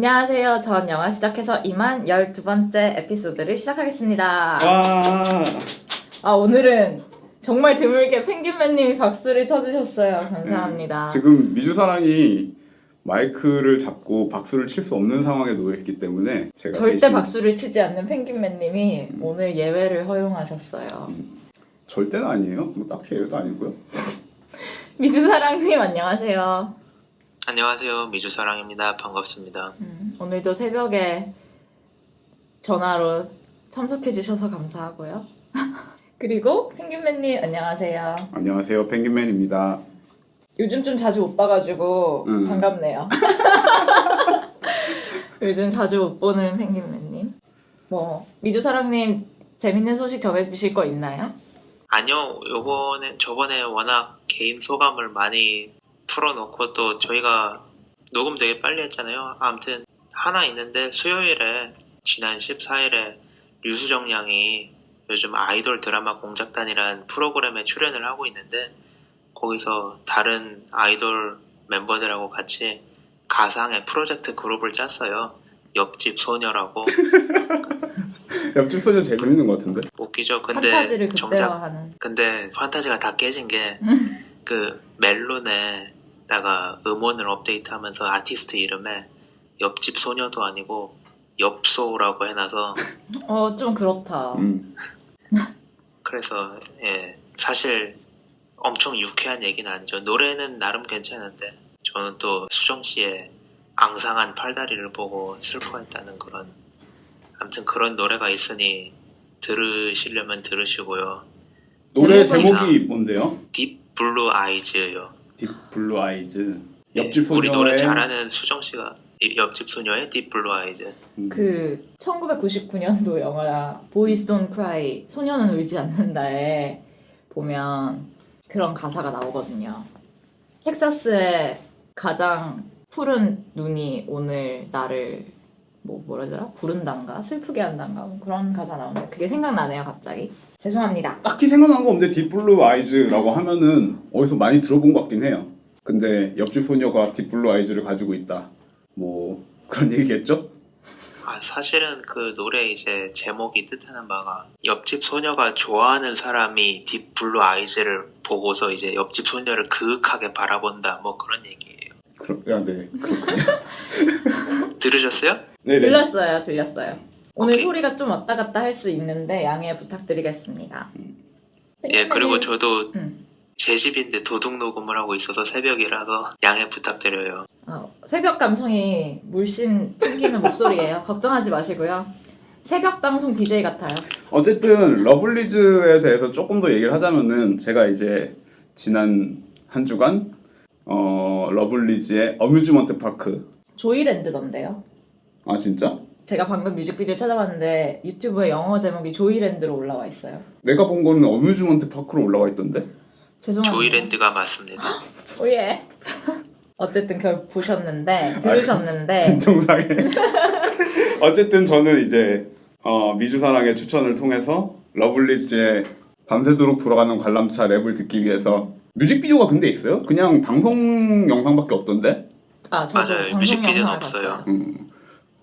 안녕하세요. 전 영화 시작해서 이만 12번째 에피소드를 시작하겠습니다. 와. 오늘은 정말 드물게 펭귄맨님이 박수를 쳐주셨어요. 감사합니다. 네, 지금 미주사랑이 마이크를 잡고 박수를 칠 수 없는 상황에 놓여있기 때문에 제가 절대 대신 박수를 치지 않는 펭귄맨님이 오늘 예외를 허용하셨어요. 절대는 아니에요. 뭐 딱히 예외도 아니고요. 미주사랑님 안녕하세요. 안녕하세요. 미주사랑입니다. 반갑습니다. 오늘도 새벽에 전화로 참석해 주셔서 감사하고요. 그리고 펭귄맨님 안녕하세요. 안녕하세요. 펭귄맨입니다. 요즘 좀 자주 못 봐가지고 반갑네요. 요즘 자주 못 보는 펭귄맨님. 미주사랑님 재밌는 소식 전해주실 거 있나요? 아니요. 저번에 워낙 개인 소감을 많이 풀어놓고 또 저희가 녹음 되게 빨리 했잖아요. 아무튼 하나 있는데 수요일에 지난 14일에 류수정 양이 요즘 아이돌 드라마 공작단이라는 프로그램에 출연을 하고 있는데 거기서 다른 아이돌 멤버들하고 같이 가상의 프로젝트 그룹을 짰어요. 옆집 소녀라고. 옆집 소녀 제일 재밌는 것 같은데? 웃기죠. 근데 판타지를 극대화하는. 근데 판타지가 다 깨진 게 그 멜론에다가 음원을 업데이트하면서 아티스트 이름에 옆집 소녀도 아니고 엽소라고 해놔서 좀 그렇다. 그래서 사실 엄청 유쾌한 얘기는 아니죠. 노래는 나름 괜찮은데 저는 또 수정 씨의 앙상한 팔다리를 보고 슬퍼했다는 그런, 아무튼 그런 노래가 있으니 들으시려면 들으시고요. 노래 제목이 뭔데요? 딥 블루 아이즈요. 딥 블루 아이즈. 옆집 소녀의 우리 노래 잘하는 수정 씨가 옆집 소녀의 딥 블루 아이즈. 그 1999년도 영화 Boys Don't Cry 소녀는 울지 않는다에 보면 그런 가사가 나오거든요. 텍사스의 가장 푸른 눈이 오늘 나를 뭐라더라? 부른단가? 슬프게 한단가? 그런 가사 나오는데 그게 생각나네요 갑자기. 죄송합니다. 딱히 생각나는 거 없는데 딥 블루 아이즈라고 하면은 어디서 많이 들어본 것 같긴 해요. 근데 옆집 소녀가 딥 블루 아이즈를 가지고 있다. 뭐 그런 얘기겠죠? 사실은 그 노래 이제 제목이 뜻하는 바가 옆집 소녀가 좋아하는 사람이 딥 블루 아이즈를 보고서 이제 옆집 소녀를 그윽하게 바라본다 뭐 그런 얘기예요. 네, 그렇군요. 들으셨어요? 네네. 들렸어요. 오늘 오케이. 소리가 좀 왔다 갔다 할 수 있는데 양해 부탁드리겠습니다. 예, 그리고 저도 음. 제 집인데 도둑 녹음을 하고 있어서 새벽이라서 양해 부탁드려요. 새벽 감성이 물씬 풍기는 목소리예요. 걱정하지 마시고요. 새벽 방송 DJ 같아요. 어쨌든 러블리즈에 대해서 조금 더 얘기를 하자면은 제가 이제 지난 한 주간 러블리즈의 어뮤즈먼트 파크. 조이랜드던데요. 아 진짜? 제가 방금 뮤직비디오 찾아봤는데 유튜브에 영어 제목이 조이랜드로 올라와 있어요. 내가 본 거는 어뮤즈먼트 파크로 올라와 있던데? 죄송합니다. 조이랜드가 맞습니다. 오예. 어쨌든 결국 보셨는데 들으셨는데 진정상해. 어쨌든 저는 이제 미주사랑의 추천을 통해서 러블리즈의 밤새도록 돌아가는 관람차 랩을 듣기 위해서 뮤직비디오가 근데 있어요? 그냥 방송 영상밖에 없던데? 저도 맞아요. 방송 뮤직비디오는 영상을 없어요. 봤어요.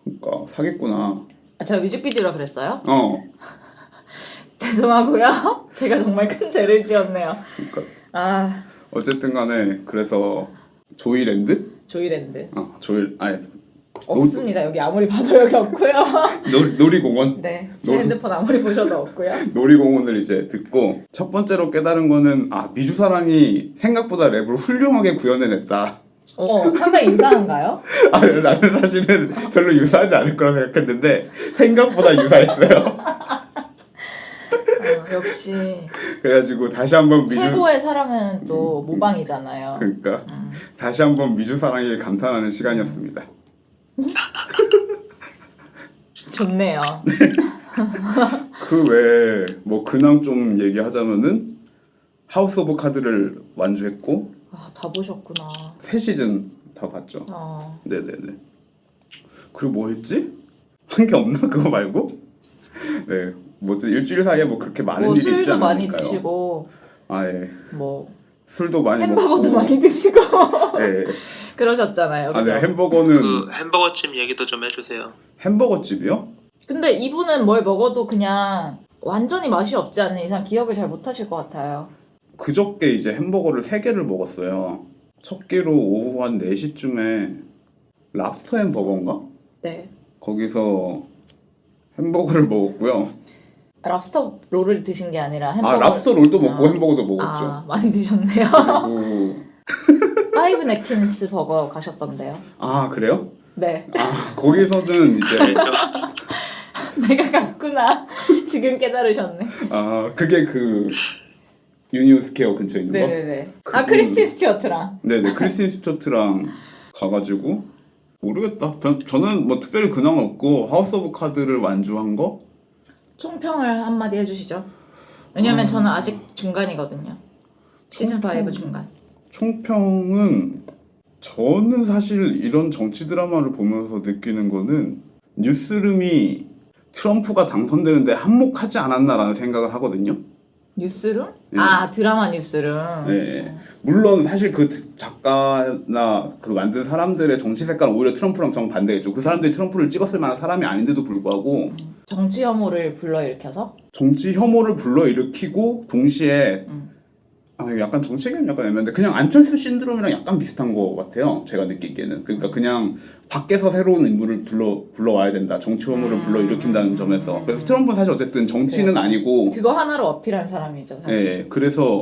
그러니까 사겠구나. 제가 뮤직비디오라 그랬어요? 어. 죄송하고요. 제가 정말 큰 죄를 지었네요. 그러니까 어쨌든 간에 그래서 조이랜드? 조이랜드 아니 없습니다. 여기 아무리 봐도 여기 없고요. 놀이공원? 네, 제 핸드폰 아무리 보셔도 없고요. 놀이공원을 이제 듣고 첫 번째로 깨달은 거는 미주사랑이 생각보다 랩을 훌륭하게 구현해냈다. 상당히 유사한가요? 나는 사실은 별로 유사하지 않을 거라 생각했는데 생각보다 유사했어요. 역시 그래가지고 다시 한번 최고의 사랑은 또 모방이잖아요. 그러니까 다시 한번 미주사랑에 감탄하는 시간이었습니다. 좋네요. 그 외에 뭐 근황 좀 얘기하자면은 하우스 오브 카드를 완주했고 다 보셨구나. 3시즌 다 봤죠. 네네네. 그리고 뭐 했지? 한 게 없나 그거 말고? 네. 뭐 일주일 사이에 뭐 그렇게 많은 일이 있지 술도 많이 않았을까요? 드시고 예. 술도 많이 햄버거도 먹고. 많이 드시고 네. 그러셨잖아요. 아, 그죠? 네. 햄버거는 그 햄버거집 얘기도 좀 해주세요. 햄버거 집이요? 근데 이분은 뭘 먹어도 그냥 완전히 맛이 없지 않는 이상 기억을 잘 못하실 것 같아요. 그저께 이제 햄버거를 3개를 먹었어요. 첫 끼로 오후 한 4시쯤에 랍스터 햄버거인가? 네. 거기서 햄버거를 먹었고요. 랍스터 롤을 드신 게 아니라 햄버거. 아, 랍스터 롤도 먹고 아. 햄버거도 먹었죠. 아, 많이 드셨네요. 그리고 파이브 냅킨스 버거 가셨던데요. 아, 그래요? 네. 아, 거기서는 이제 내가 갔구나. 지금 깨달으셨네. 아, 그게 그 유니온 스퀘어 근처에 있는 거? 네네네. 그분- 아, 크리스틴 스튜어트랑. 네네, 크리스틴 스튜어트랑 가가지고 모르겠다. 저는 뭐 특별히 근황 없고 하우스 오브 카드를 완주한 거? 총평을 한마디 해주시죠. 왜냐면 저는 아직 중간이거든요. 시즌 5 중간. 총평은 저는 사실 이런 정치 드라마를 보면서 느끼는 거는 뉴스룸이 트럼프가 당선되는데 한몫하지 않았나라는 생각을 하거든요. 뉴스룸? 네. 아, 드라마 뉴스룸. 네. 물론 사실 그 작가나 그 만든 사람들의 정치 색깔은 오히려 트럼프랑 정반대겠죠. 그 사람들이 트럼프를 찍었을 만한 사람이 아닌데도 불구하고 정치 혐오를 불러일으켜서. 정치 혐오를 불러일으키고 동시에 음. 약간 정치 얘기는 약간 애매한데 그냥 안철수 신드롬이랑 약간 비슷한 것 같아요. 제가 느끼기에는. 그러니까 그냥 밖에서 새로운 인물을 불러와야 된다. 정치 혐오를 불러일으킨다는 점에서. 그래서 트럼프는 사실 어쨌든 정치는 그렇죠. 아니고 그거 하나로 어필한 사람이죠, 사실. 예, 그래서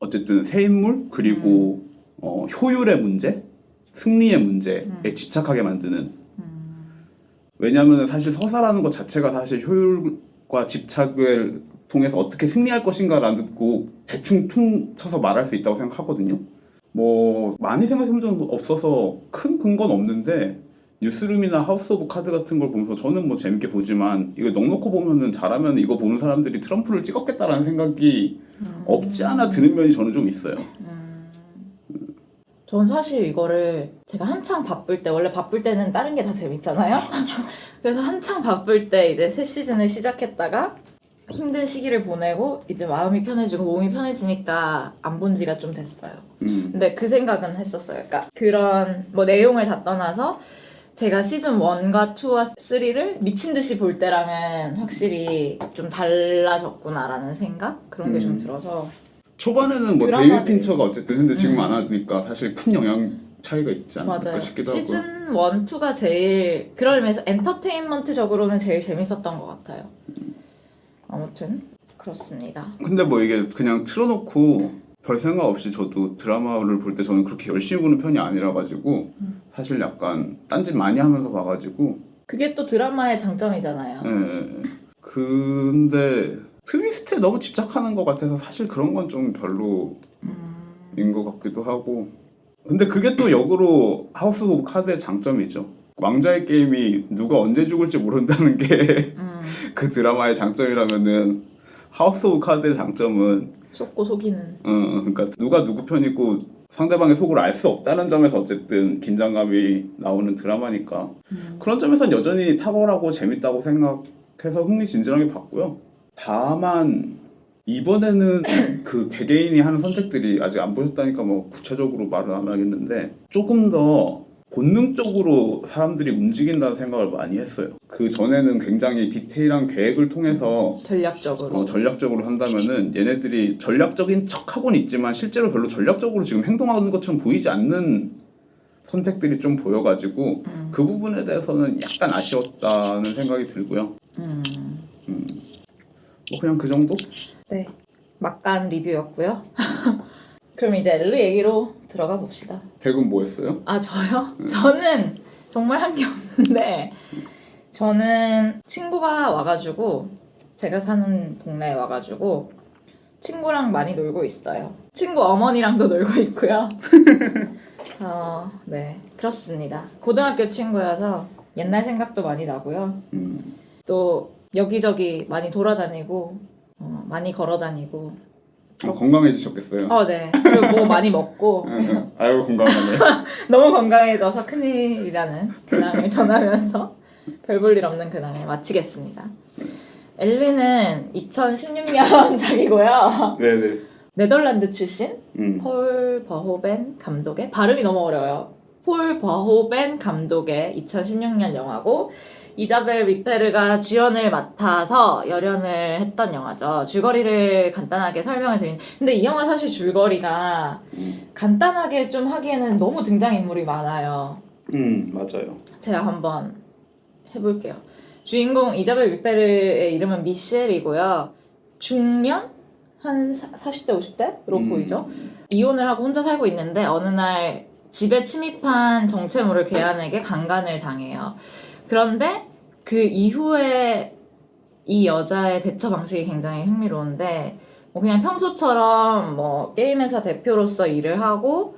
어쨌든 새 인물 그리고 효율의 문제, 승리의 문제에 집착하게 만드는. 왜냐하면 사실 서사라는 것 자체가 사실 효율과 집착을 통해서 어떻게 승리할 것인가라는 거 대충 퉁 쳐서 말할 수 있다고 생각하거든요. 뭐 많이 생각해본 적은 없어서 큰 근거는 없는데 뉴스룸이나 하우스 오브 카드 같은 걸 보면서 저는 뭐 재밌게 보지만 이거 넉넉히 보면은 잘하면 이거 보는 사람들이 트럼프를 찍었겠다라는 생각이 없지 않아 드는 면이 저는 좀 있어요. 전 사실 이거를 제가 한창 바쁠 때, 원래 바쁠 때는 다른 게 다 재밌잖아요. 그래서 한창 바쁠 때 이제 새 시즌을 시작했다가 힘든 시기를 보내고 이제 마음이 편해지고 몸이 편해지니까 안 본 지가 좀 됐어요. 근데 그 생각은 했었어요. 그러니까 그런 뭐 내용을 다 떠나서 제가 시즌 1과 2와 3를 미친 듯이 볼 때랑은 확실히 좀 달라졌구나라는 생각? 그런 게 좀 들어서 초반에는 뭐 드라마들- 데이비 핀처가 어쨌든 근데 지금 안 하니까 사실 큰 영향 차이가 있지 않을까 맞아요. 싶기도 하고. 시즌 1, 2가 제일 그런 의미에서 엔터테인먼트적으로는 제일 재밌었던 것 같아요. 아무튼 그렇습니다. 근데 뭐 이게 그냥 틀어놓고 별 생각 없이 저도 드라마를 볼 때 저는 그렇게 열심히 보는 편이 아니라 가지고 사실 약간 딴짓 많이 하면서 봐가지고 그게 또 드라마의 장점이잖아요. 예. 근데 트위스트에 너무 집착하는 것 같아서 사실 그런 건 좀 별로인 것 같기도 하고 근데 그게 또 역으로 하우스 오브 카드의 장점이죠. 왕자의 게임이 누가 언제 죽을지 모른다는 게 그 드라마의 장점이라면은 하우스 오브 카드의 장점은 속고 속이는. 그러니까 누가 누구 편이고 상대방의 속을 알 수 없다는 점에서 어쨌든 긴장감이 나오는 드라마니까 그런 점에서는 여전히 탁월하고 재밌다고 생각해서 흥미진진하게 봤고요. 다만 이번에는 그 개개인이 하는 선택들이 아직 안 보셨다니까 뭐 구체적으로 말은 안 하겠는데 조금 더 본능적으로 사람들이 움직인다는 생각을 많이 했어요. 그 전에는 굉장히 디테일한 계획을 통해서 전략적으로. 전략적으로 한다면은 얘네들이 전략적인 척하고는 있지만 실제로 별로 전략적으로 지금 행동하는 것처럼 보이지 않는 선택들이 좀 보여가지고 그 부분에 대해서는 약간 아쉬웠다는 생각이 들고요. 뭐 그냥 그 정도? 네. 막간 리뷰였고요. 그럼 이제 엘르 얘기로 들어가 봅시다. 댁은 뭐 했어요? 아, 저요? 저는 정말 한 게 없는데 저는 친구가 와가지고 제가 사는 동네에 와가지고 친구랑 많이 놀고 있어요. 친구 어머니랑도 놀고 있고요. 네, 그렇습니다. 고등학교 친구여서 옛날 생각도 많이 나고요. 또 여기저기 많이 돌아다니고 많이 걸어다니고 건강해지셨겠어요? 네. 그리고 뭐 많이 먹고 아유 건강하네. 너무 건강해져서 큰일이라는 근황을 전하면서 별 볼 일 없는 근황을 마치겠습니다. 엘리는 2016년 작이고요. 네네. 네덜란드 출신 음. 폴 버호벤 감독의, 발음이 너무 어려워요. 폴 버호벤 감독의 2016년 영화고, 이자벨 위페르가 주연을 맡아서 열연을 했던 영화죠. 줄거리를 간단하게 설명을 드린. 근데 이 영화 사실 줄거리가 간단하게 좀 하기에는 너무 등장인물이 많아요. 맞아요. 제가 한번 해볼게요. 주인공 이자벨 위페르의 이름은 미셸이고요. 중년? 한 40대, 50대로 보이죠? 이혼을 하고 혼자 살고 있는데 어느 날 집에 침입한 정체모를 괴한에게 강간을 당해요. 그런데 그 이후에 이 여자의 대처 방식이 굉장히 흥미로운데, 뭐 그냥 평소처럼 뭐 게임회사 대표로서 일을 하고,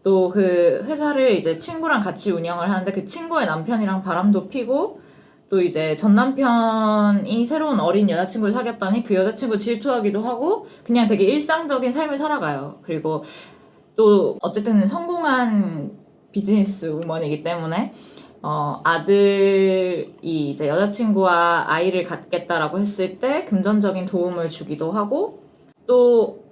또 그 회사를 이제 친구랑 같이 운영을 하는데 그 친구의 남편이랑 바람도 피고, 또 이제 전 남편이 새로운 어린 여자친구를 사귀었더니 그 여자친구 질투하기도 하고 그냥 되게 일상적인 삶을 살아가요. 그리고 또 어쨌든 성공한 비즈니스 우먼이기 때문에 아들이 이제 여자친구와 아이를 갖겠다라고 했을 때 금전적인 도움을 주기도 하고, 또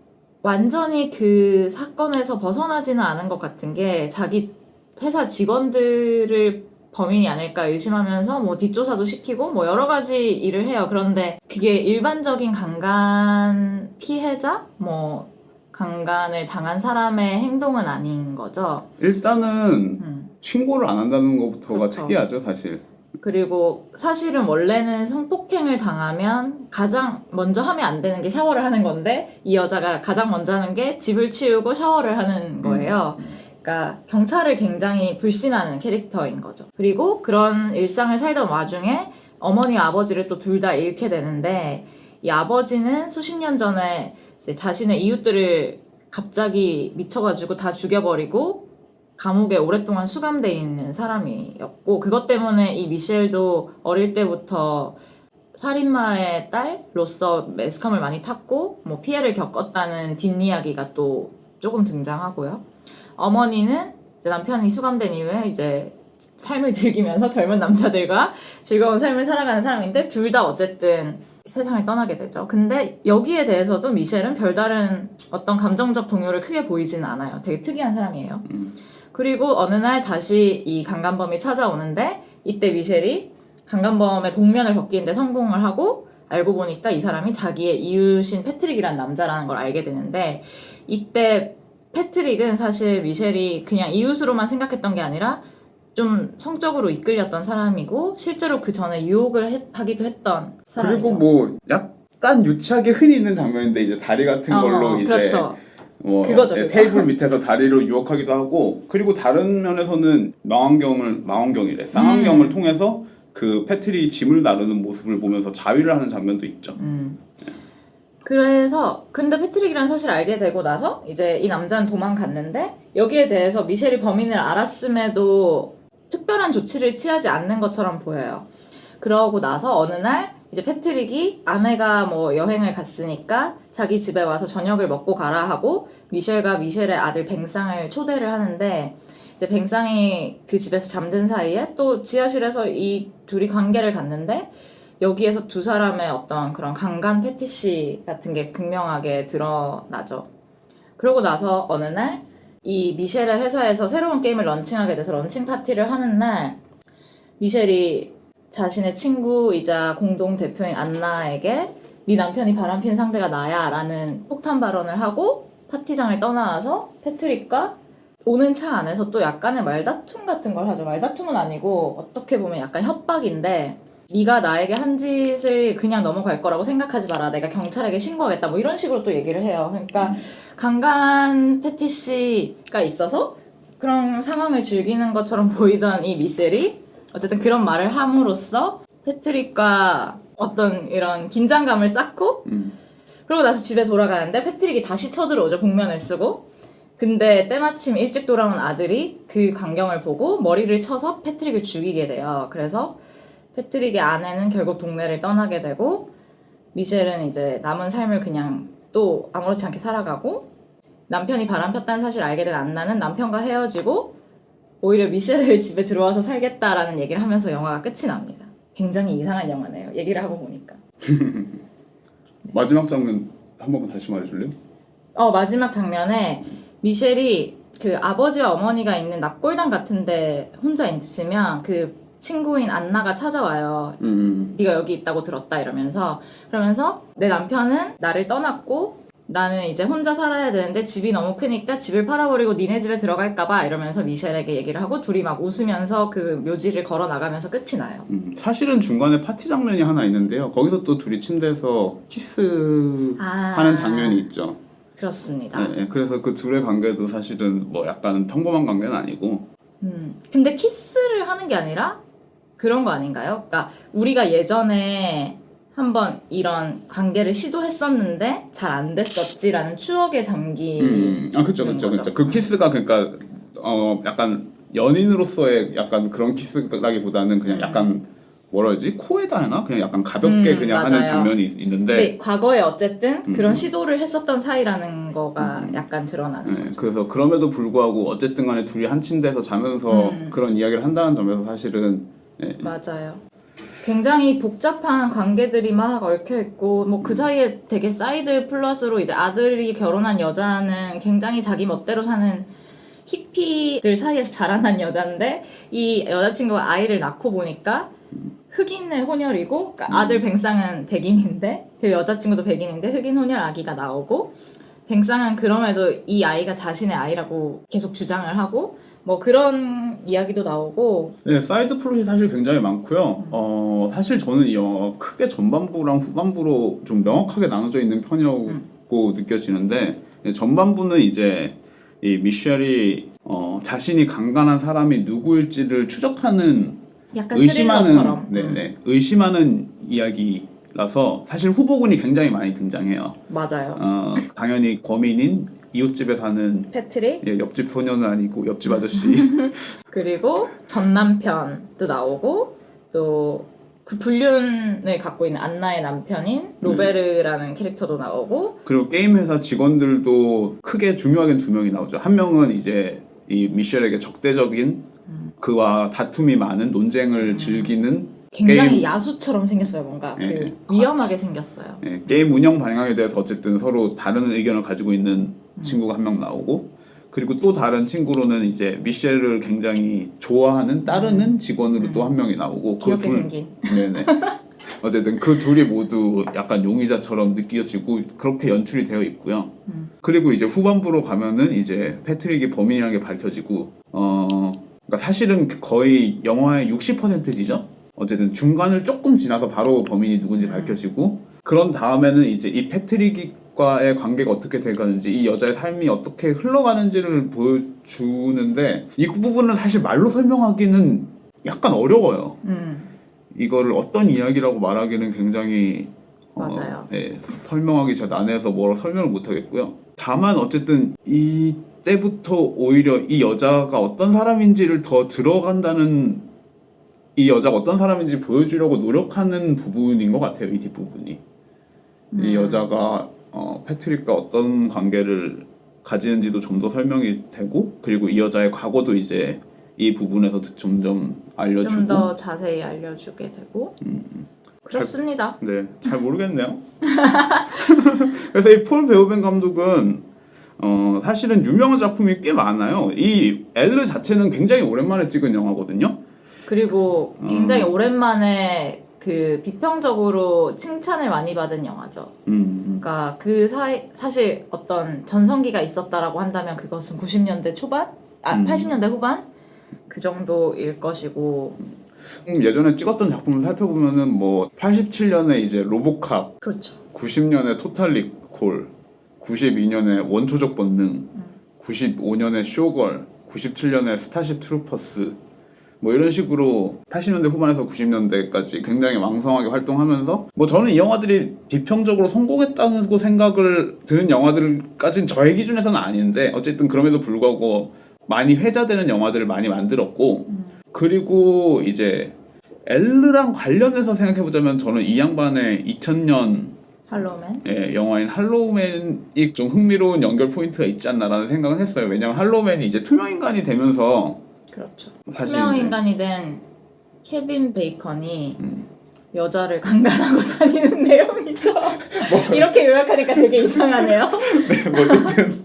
완전히 그 사건에서 벗어나지는 않은 것 같은 게 자기 회사 직원들을 범인이 아닐까 의심하면서 뭐 뒷조사도 시키고 뭐 여러 가지 일을 해요. 그런데 그게 일반적인 강간 피해자? 뭐 강간을 당한 사람의 행동은 아닌 거죠. 일단은 신고를 안 한다는 것부터가 그렇죠. 특이하죠, 사실. 그리고 사실은 원래는 성폭행을 당하면 가장 먼저 하면 안 되는 게 샤워를 하는 건데, 이 여자가 가장 먼저 하는 게 집을 치우고 샤워를 하는 거예요. 그러니까 경찰을 굉장히 불신하는 캐릭터인 거죠. 그리고 그런 일상을 살던 와중에 어머니와 아버지를 또 둘 다 잃게 되는데, 이 아버지는 수십 년 전에 이제 자신의 이웃들을 갑자기 미쳐가지고 다 죽여버리고 감옥에 오랫동안 수감돼 있는 사람이었고, 그것 때문에 이 미셸도 어릴 때부터 살인마의 딸로서 매스컴을 많이 탔고 뭐 피해를 겪었다는 뒷이야기가 또 조금 등장하고요. 어머니는 이제 남편이 수감된 이후에 이제 삶을 즐기면서 젊은 남자들과 즐거운 삶을 살아가는 사람인데, 둘 다 어쨌든 세상을 떠나게 되죠. 근데 여기에 대해서도 미셸은 별다른 어떤 감정적 동요를 크게 보이지는 않아요. 되게 특이한 사람이에요. 그리고 어느 날 다시 이 강간범이 찾아오는데, 이때 미셸이 강간범의 복면을 벗기는데 성공을 하고, 알고 보니까 이 사람이 자기의 이웃인 패트릭이란 남자라는 걸 알게 되는데, 이때 패트릭은 사실 미셸이 그냥 이웃으로만 생각했던 게 아니라 좀 성적으로 이끌렸던 사람이고, 실제로 그 전에 유혹을 하기도 했던 사람이죠. 그리고 뭐 약간 유치하게 흔히 있는 장면인데, 이제 다리 같은 걸로 이제 그렇죠. 뭐 그거죠, 그거. 테이블 밑에서 다리로 유혹하기도 하고, 그리고 다른 면에서는 쌍안경을 통해서 그 패트릭이 짐을 나르는 모습을 보면서 자위를 하는 장면도 있죠. 그래서 근데 패트릭이란 사실을 알게 되고 나서 이제 이 남자는 도망갔는데, 여기에 대해서 미셸이 범인을 알았음에도 특별한 조치를 취하지 않는 것처럼 보여요. 그러고 나서 어느 날 이제 패트릭이 아내가 뭐 여행을 갔으니까 자기 집에 와서 저녁을 먹고 가라 하고 미셸과 미셸의 아들 뱅상을 초대를 하는데, 이제 뱅상이 그 집에서 잠든 사이에 또 지하실에서 이 둘이 관계를 갖는데, 여기에서 두 사람의 어떤 그런 강간 패티시 같은 게 극명하게 드러나죠. 그러고 나서 어느 날 이 미셸의 회사에서 새로운 게임을 런칭하게 돼서 런칭 파티를 하는 날, 미셸이 자신의 친구이자 공동 대표인 안나에게 네 남편이 바람핀 상대가 나야 라는 폭탄 발언을 하고 파티장을 떠나와서 패트릭과 오는 차 안에서 또 약간의 말다툼 같은 걸 하죠. 말다툼은 아니고 어떻게 보면 약간 협박인데, 네가 나에게 한 짓을 그냥 넘어갈 거라고 생각하지 마라, 내가 경찰에게 신고하겠다, 뭐 이런 식으로 또 얘기를 해요. 그러니까 강간 패티시가 있어서 그런 상황을 즐기는 것처럼 보이던 이 미셸이 어쨌든 그런 말을 함으로써 패트릭과 어떤 이런 긴장감을 쌓고, 그러고 나서 집에 돌아가는데 패트릭이 다시 쳐들어오죠, 복면을 쓰고. 근데 때마침 일찍 돌아온 아들이 그 광경을 보고 머리를 쳐서 패트릭을 죽이게 돼요. 그래서 패트릭의 아내는 결국 동네를 떠나게 되고, 미셸은 이제 남은 삶을 그냥 또 아무렇지 않게 살아가고, 남편이 바람폈다는 사실을 알게 된 안나는 남편과 헤어지고 오히려 미셸을 집에 들어와서 살겠다라는 얘기를 하면서 영화가 끝이 납니다. 굉장히 이상한 영화네요, 얘기를 하고 보니까. 마지막 장면 한 번만 다시 말해줄래요? 마지막 장면에 미셸이 그 아버지와 어머니가 있는 납골당 같은데 혼자 있으면 그 친구인 안나가 찾아와요. 네가 여기 있다고 들었다 이러면서 그러면서 내 남편은 나를 떠났고 나는 이제 혼자 살아야 되는데 집이 너무 크니까 집을 팔아버리고 니네 집에 들어갈까봐 이러면서 미셸에게 얘기를 하고 둘이 막 웃으면서 그 묘지를 걸어 나가면서 끝이 나요. 사실은 중간에 파티 장면이 하나 있는데요. 거기서 또 둘이 침대에서 키스하는 장면이 있죠. 그렇습니다. 네, 그래서 그 둘의 관계도 사실은 뭐 약간 평범한 관계는 아니고. 근데 키스를 하는 게 아니라 그런 거 아닌가요? 그러니까 우리가 예전에 한번 이런 관계를 시도했었는데 잘 안 됐었지라는 추억에 잠긴 그쵸. 그 키스가 그러니까 약간 연인으로서의 약간 그런 키스라기보다는 그냥 약간 뭐라 그러지? 코에다 하나? 그냥 약간 가볍게 그냥 맞아요. 하는 장면이 있는데 네, 과거에 어쨌든 그런 시도를 했었던 사이라는 거가 약간 드러나는 거죠. 그래서 그럼에도 불구하고 어쨌든 간에 둘이 한 침대에서 자면서 그런 이야기를 한다는 점에서 사실은 맞아요. 굉장히 복잡한 관계들이 막 얽혀 있고 뭐 그 사이에 되게 사이드 플러스로 이제 아들이 결혼한 여자는 굉장히 자기 멋대로 사는 히피들 사이에서 자라난 여자인데 이 여자친구가 아이를 낳고 보니까 흑인의 혼혈이고 그러니까 아들 뱅상은 백인인데 그 여자친구도 백인인데 흑인 혼혈 아기가 나오고 뱅상은 그럼에도 이 아이가 자신의 아이라고 계속 주장을 하고 뭐 그런 이야기도 나오고. 네, 사이드 플롯이 사실 굉장히 많고요. 사실 저는 이 영화가 크게 전반부랑 후반부로 좀 명확하게 나눠져 있는 편이라고 느껴지는데 전반부는 이제 이 미셸이 자신이 강간한 사람이 누구일지를 추적하는 약간 스릴러처럼. 의심하는 이야기라서 사실 후보군이 굉장히 많이 등장해요. 맞아요. 당연히 범인인 이웃집에 사는 패트릭, 옆집 소녀는 아니고 옆집 아저씨 그리고 전 남편도 나오고 또 그 불륜을 갖고 있는 안나의 남편인 로베르라는 캐릭터도 나오고 그리고 게임 회사 직원들도 크게 중요하게 두 명이 나오죠. 한 명은 이제 이 미셸에게 적대적인 그와 다툼이 많은 논쟁을 즐기는 굉장히 게임. 야수처럼 생겼어요. 뭔가 예. 그 위험하게 생겼어요. 게임 운영 방향에 대해서 어쨌든 서로 다른 의견을 가지고 있는 친구가 한 명 나오고 그리고 또 다른 친구로는 이제 미셸을 굉장히 좋아하는 따르는 직원으로 또 한 명이 나오고 귀엽게 생긴. 네네. 어쨌든 그 둘이 모두 약간 용의자처럼 느껴지고 그렇게 연출이 되어 있고요. 그리고 이제 후반부로 가면은 이제 패트릭이 범인이라는 게 밝혀지고 그러니까 사실은 거의 영화의 60%지죠. 어쨌든 중간을 조금 지나서 바로 범인이 누군지 밝혀지고 그런 다음에는 이제 이 패트릭과의 관계가 어떻게 돼가는지 이 여자의 삶이 어떻게 흘러가는지를 보여주는데 이 부분은 사실 말로 설명하기는 약간 어려워요. 이거를 어떤 이야기라고 말하기는 굉장히 맞아요. 설명하기 잘 난해해서 뭐라 설명을 못 하겠고요. 다만 어쨌든 이때부터 오히려 이 여자가 어떤 사람인지를 더 들어간다는 이 여자가 어떤 사람인지 보여주려고 노력하는 부분인 것 같아요. 이 뒷부분이 이 여자가 패트릭과 어떤 관계를 가지는지도 좀 더 설명이 되고 그리고 이 여자의 과거도 이제 이 부분에서 점점 알려주고 좀 더 자세히 알려주게 되고 그렇습니다. 잘 모르겠네요. 그래서 이 폴 베오벤 감독은 사실은 유명한 작품이 꽤 많아요. 이 엘르 자체는 굉장히 오랜만에 찍은 영화거든요. 그리고 굉장히 오랜만에 그 비평적으로 칭찬을 많이 받은 영화죠. 그러니까 그 사실 어떤 전성기가 있었다라고 한다면 그것은 90년대 초반? 80년대 후반? 그 정도일 것이고 예전에 찍었던 작품을 살펴보면은 뭐 87년에 이제 로보캅, 그렇죠. 90년에 토탈 리콜, 92년에 원초적 본능, 95년에 쇼걸, 97년에 스타쉽 트루퍼스 뭐 이런 식으로 80년대 후반에서 90년대까지 굉장히 왕성하게 활동하면서 뭐 저는 이 영화들이 비평적으로 성공했다고 생각을 드는 영화들까지는 저의 기준에서는 아닌데 어쨌든 그럼에도 불구하고 많이 회자되는 영화들을 많이 만들었고 그리고 이제 엘르랑 관련해서 생각해보자면 저는 이 양반의 2000년 할로우맨? 영화인 할로우맨이 좀 흥미로운 연결 포인트가 있지 않나라는 생각을 했어요. 왜냐면 할로우맨이 이제 투명인간이 되면서 그렇죠. 사실 투명 이제 인간이 된 케빈 베이컨이 여자를 강간하고 다니는 내용이 그쵸? 이렇게 요약하니까 되게 이상하네요. 네, 뭐 어쨌든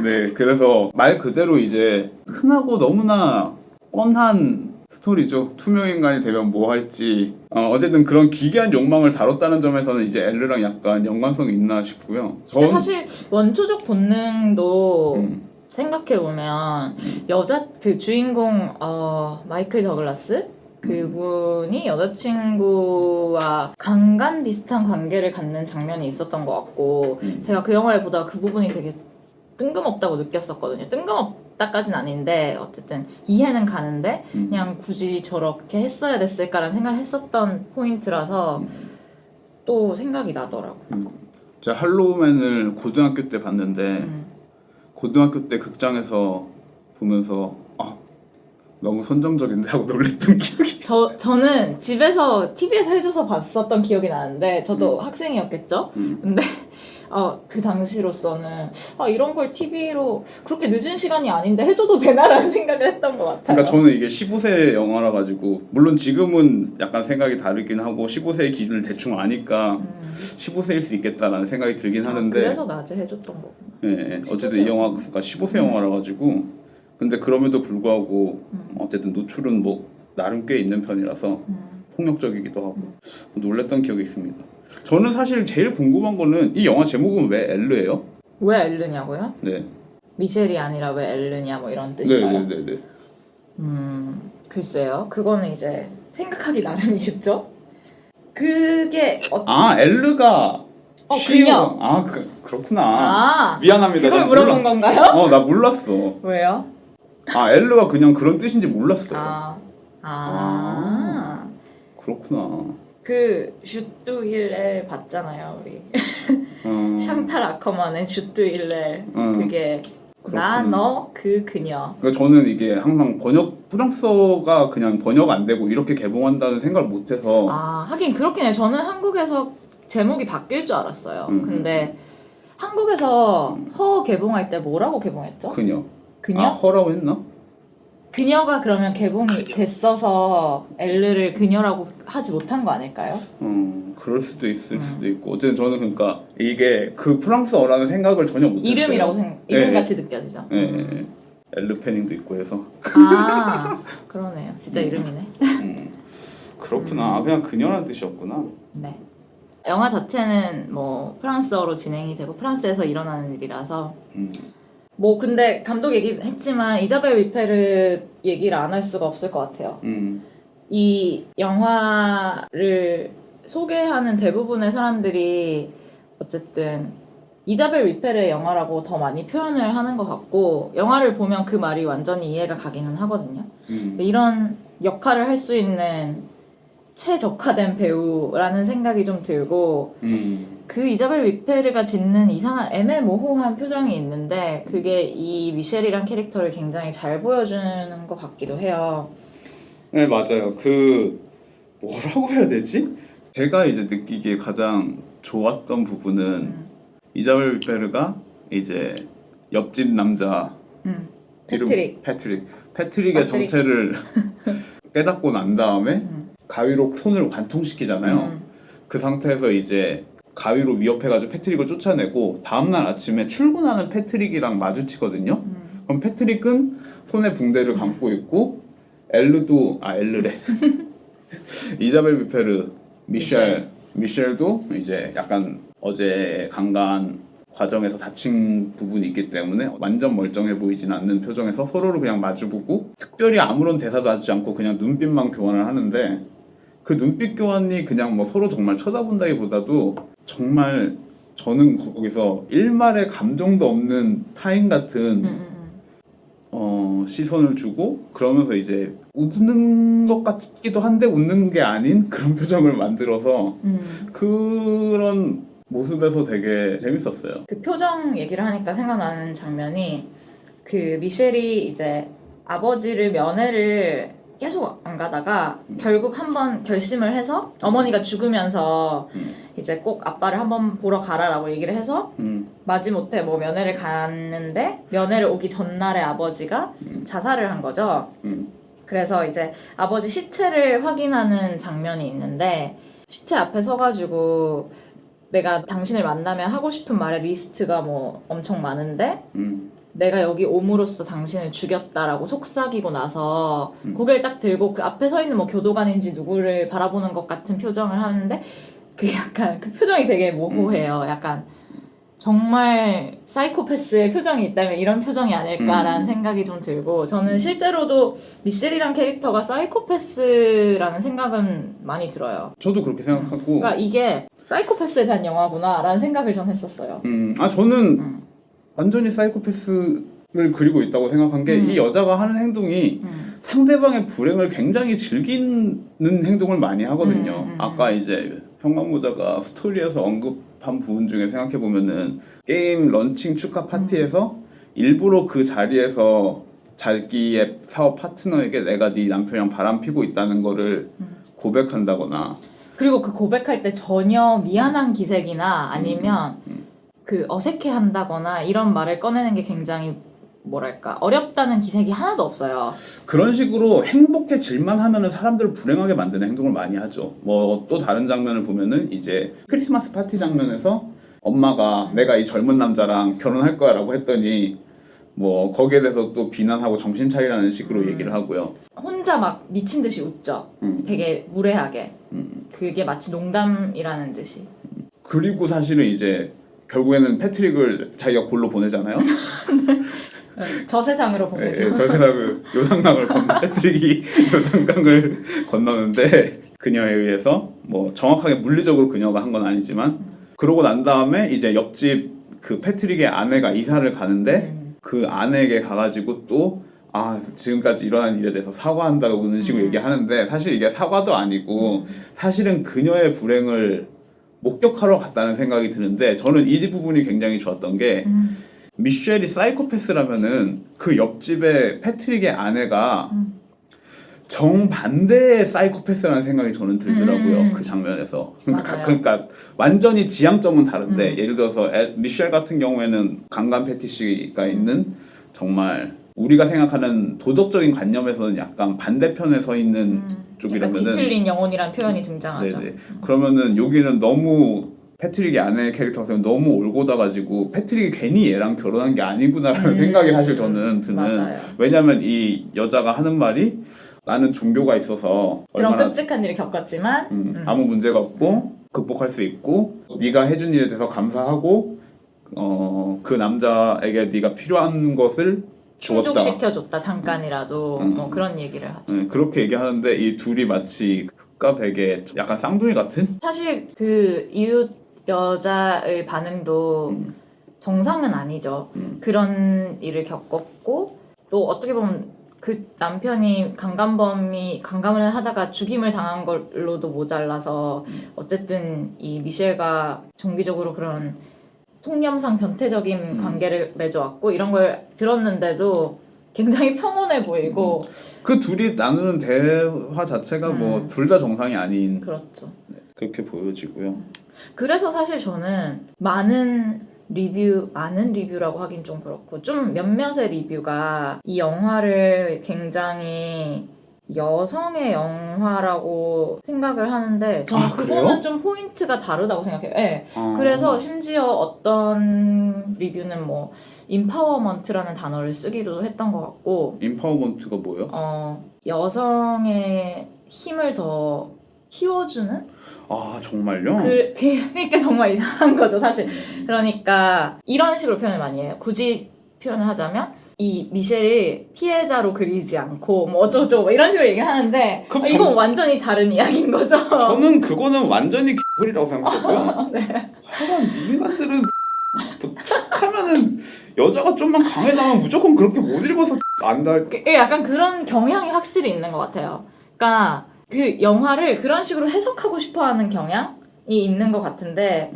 네, 그래서 말 그대로 이제 흔하고 너무나 뻔한 스토리죠. 투명 인간이 되면 뭐 할지. 어쨌든 그런 기괴한 욕망을 다뤘다는 점에서는 이제 엘르랑 약간 연관성이 있나 싶고요. 근데 사실 원초적 본능도 음. 생각해보면 여자 그 주인공 마이클 더글라스 그분이 여자친구와 강간 비슷한 관계를 갖는 장면이 있었던 것 같고 제가 그 영화를 보다가 그 부분이 되게 뜬금없다고 느꼈었거든요. 뜬금없다까진 아닌데 어쨌든 이해는 가는데 그냥 굳이 저렇게 했어야 됐을까라는 생각을 했었던 포인트라서 또 생각이 나더라고요. 제가 할로우맨을 고등학교 때 봤는데 고등학교 때 극장에서 보면서 너무 선정적인데 하고 놀랬던 기억이. 저는 집에서 TV에서 해줘서 봤었던 기억이 나는데 저도 학생이었겠죠? 근데 그 당시로서는 이런 걸 TV로 그렇게 늦은 시간이 아닌데 해줘도 되나라는 생각을 했던 것 같아요. 그러니까 저는 이게 15세 영화라 가지고 물론 지금은 약간 생각이 다르긴 하고 15세의 기준을 대충 아니까 15세일 수 있겠다라는 생각이 들긴 하는데 그래서 낮에 해줬던 거구나. 네, 어쨌든 이 영화가 15세 영화라 가지고 근데 그럼에도 불구하고 어쨌든 노출은 뭐 나름 꽤 있는 편이라서 폭력적이기도 하고 놀랬던 기억이 있습니다. 저는 사실 제일 궁금한 거는 이 영화 제목은 왜 엘르예요? 왜 엘르냐고요? 네. 미셸이 아니라 왜 엘르냐 뭐 이런 뜻인가요? 네네네네. 글쎄요. 그거는 이제 생각하기 나름이겠죠? 그게 엘르가 그녀. 그렇구나. 미안합니다. 그걸 물어본 건가요? 나 몰랐어. 왜요? 엘르가 그냥 그런 뜻인지 몰랐어요. 그렇구나. 그 슈뚜 힐렐 봤잖아요 우리. 샹탈 아커만의 슈뚜 힐렐. 그게 나 너 그 그녀. 그러니까 저는 이게 항상 프랑스어가 그냥 번역 안 되고 이렇게 개봉한다는 생각을 못해서. 하긴 그렇긴 해요. 저는 한국에서 제목이 바뀔 줄 알았어요. 근데 한국에서 허 개봉할 때 뭐라고 개봉했죠? 그녀. 그녀? 허라고 했나? 그녀가 그러면 개봉이 됐어서 엘르를 그녀라고 하지 못한 거 아닐까요? 그럴 수도 있을 수도 있고 어쨌든 저는 그러니까 이게 그 프랑스어라는 생각을 전혀 못했어요. 이름같이 느껴지죠. 네. 엘르 패닝도 있고 해서. 그러네요. 진짜 이름이네. 그렇구나. 그냥 그녀라는 뜻이었구나. 네. 영화 자체는 뭐 프랑스어로 진행이 되고 프랑스에서 일어나는 일이라서 뭐 근데 감독 얘기했지만 이자벨 위페르 얘기를 안 할 수가 없을 것 같아요. 이 영화를 소개하는 대부분의 사람들이 어쨌든 이자벨 위페르의 영화라고 더 많이 표현을 하는 것 같고 영화를 보면 그 말이 완전히 이해가 가기는 하거든요. 이런 역할을 할 수 있는 최적화된 배우라는 생각이 좀 들고 그 이자벨 위페르가 짓는 이상한 애매모호한 표정이 있는데 그게 이 미셸이란 캐릭터를 굉장히 잘 보여주는 것 같기도 해요. 네 맞아요. 뭐라고 해야 되지? 제가 이제 느끼기에 가장 좋았던 부분은 이자벨 위페르가 이제 옆집 남자 패트릭의 정체를 깨닫고 난 다음에 가위로 손을 관통시키잖아요. 그 상태에서 이제 가위로 위협해가지고 패트릭을 쫓아내고 다음날 아침에 출근하는 패트릭이랑 마주치거든요. 그럼 패트릭은 손에 붕대를 감고 있고 엘르래 이자벨 위페르 미셸도 이제 약간 어제 강간 과정에서 다친 부분이 있기 때문에 완전 멀쩡해 보이진 않는 표정에서 서로를 그냥 마주보고 특별히 아무런 대사도 하지 않고 그냥 눈빛만 교환을 하는데 그 눈빛 교환이 그냥 뭐 서로 정말 쳐다본다기보다도 정말 저는 거기서 일말의 감정도 없는 타인 같은 시선을 주고 그러면서 이제 웃는 것 같기도 한데 웃는 게 아닌 그런 표정을 만들어서 그런 모습에서 되게 재밌었어요. 그 표정 얘기를 하니까 생각나는 장면이 그 미셸이 이제 아버지를 면회를 계속 안 가다가 결국 한번 결심을 해서 어머니가 죽으면서 이제 꼭 아빠를 한번 보러 가라라고 얘기를 해서 마지못해 뭐 면회를 갔는데 면회를 오기 전날에 아버지가 자살을 한 거죠. 그래서 이제 아버지 시체를 확인하는 장면이 있는데 시체 앞에 서가지고 내가 당신을 만나면 하고 싶은 말의 리스트가 뭐 엄청 많은데 음. 내가 여기 옴으로써 당신을 죽였다라고 속삭이고 나서 고개를 딱 들고 그 앞에 서 있는 뭐 교도관인지 누구를 바라보는 것 같은 표정을 하는데 그 약간 그 표정이 되게 모호해요. 약간 정말 사이코패스의 표정이 있다면 이런 표정이 아닐까라는 생각이 좀 들고 저는 실제로도 미셸이란 캐릭터가 사이코패스라는 생각은 많이 들어요. 저도 그렇게 생각하고 그러니까 이게 사이코패스에 대한 영화구나라는 생각을 전 했었어요. 저는 완전히 사이코패스를 그리고 있다고 생각한 게 이 여자가 하는 행동이 상대방의 불행을 굉장히 즐기는 행동을 많이 하거든요. 아까 이제 평강모자가 스토리에서 언급한 부분 중에 생각해보면은 게임 런칭 축하 파티에서 일부러 그 자리에서 자기의 사업 파트너에게 내가 네 남편이랑 바람 피고 있다는 거를 고백한다거나 그리고 그 고백할 때 전혀 미안한 기색이나 아니면 그 어색해한다거나 이런 말을 꺼내는 게 굉장히 뭐랄까 어렵다는 기색이 하나도 없어요. 그런 식으로 행복해질만 하면은 사람들을 불행하게 만드는 행동을 많이 하죠. 뭐 또 다른 장면을 보면은 이제 크리스마스 파티 장면에서 엄마가 내가 이 젊은 남자랑 결혼할 거야라고 했더니 뭐 거기에 대해서 또 비난하고 정신 차리라는 식으로 얘기를 하고요. 혼자 막 미친 듯이 웃죠. 되게 무례하게. 그게 마치 농담이라는 듯이. 그리고 사실은 이제 결국에는 패트릭을 자기가 골로 보내잖아요. 저 세상으로 보내죠. 저 세상을 요단강을 건너 패트릭이 요단강을 건너는데 그녀에 의해서 뭐 정확하게 물리적으로 그녀가 한 건 아니지만 그러고 난 다음에 이제 옆집 그 패트릭의 아내가 이사를 가는데 그 아내에게 가가지고 또 지금까지 일어난 일에 대해서 사과한다고 그런 식으로 얘기하는데 사실 이게 사과도 아니고 사실은 그녀의 불행을 목격하러 갔다는 생각이 드는데 저는 이 부분이 굉장히 좋았던 게 미셸이 사이코패스라면은 그 옆집의 패트릭의 아내가 정반대의 사이코패스라는 생각이 저는 들더라고요. 그 장면에서. 그러니까 완전히 지향점은 다른데 예를 들어서 미셸 같은 경우에는 강간 패티시가 있는 정말 우리가 생각하는 도덕적인 관념에서는 약간 반대편에 서 있는 쪽이라면은 뒤틀린 영혼이란 표현이 등장하죠. 네네. 그러면은 여기는 너무 패트릭이 아내 캐릭터가 너무 올고다 가지고 패트릭이 괜히 얘랑 결혼한 게 아니구나라는 생각이 사실 저는 드는. 맞아요. 왜냐면 이 여자가 하는 말이 나는 종교가 있어서 그런 얼마나 끔찍한 일을 겪었지만 아무 문제가 없고 극복할 수 있고 네가 해준 일에 대해서 감사하고 그 남자에게 네가 필요한 것을 주었다. 충족시켜줬다 잠깐이라도 뭐 그런 얘기를 하죠. 그렇게 얘기하는데 이 둘이 마치 흑과 백의 약간 쌍둥이 같은? 사실 그 이웃 여자의 반응도 정상은 아니죠. 그런 일을 겪었고 또 어떻게 보면 그 남편이 강간을 하다가 죽임을 당한 걸로도 모자라서 어쨌든 이 미셸과 정기적으로 그런 통념상 변태적인 관계를 맺어왔고 이런 걸 들었는데도 굉장히 평온해 보이고 그 둘이 나누는 대화 자체가 뭐 둘 다 정상이 아닌 그렇죠. 그렇게 보여지고요. 그래서 사실 저는 많은 리뷰라고 하긴 좀 그렇고 좀 몇몇의 리뷰가 이 영화를 굉장히 여성의 영화라고 생각을 하는데 저는 그거는 좀 포인트가 다르다고 생각해요. 네. 그래서 심지어 어떤 리뷰는 뭐 임파워먼트라는 단어를 쓰기도 했던 것 같고 임파워먼트가 뭐예요? 여성의 힘을 더 키워주는? 정말요? 그러니까 정말 이상한 거죠 사실. 그러니까 이런 식으로 표현을 많이 해요. 굳이 표현을 하자면 이 미셸이 피해자로 그리지 않고 뭐 어쩌고저쩌고 이런 식으로 얘기하는데 이건 완전히 다른 이야기인 거죠. 저는 그거는 완전히 개소리라고 생각하고요. 하여간 이 인간들은 툭 하면은 여자가 좀만 강해나면 무조건 그렇게 못 읽어서 안다. 약간 그런 경향이 확실히 있는 것 같아요. 그러니까 그 영화를 그런 식으로 해석하고 싶어하는 경향이 있는 것 같은데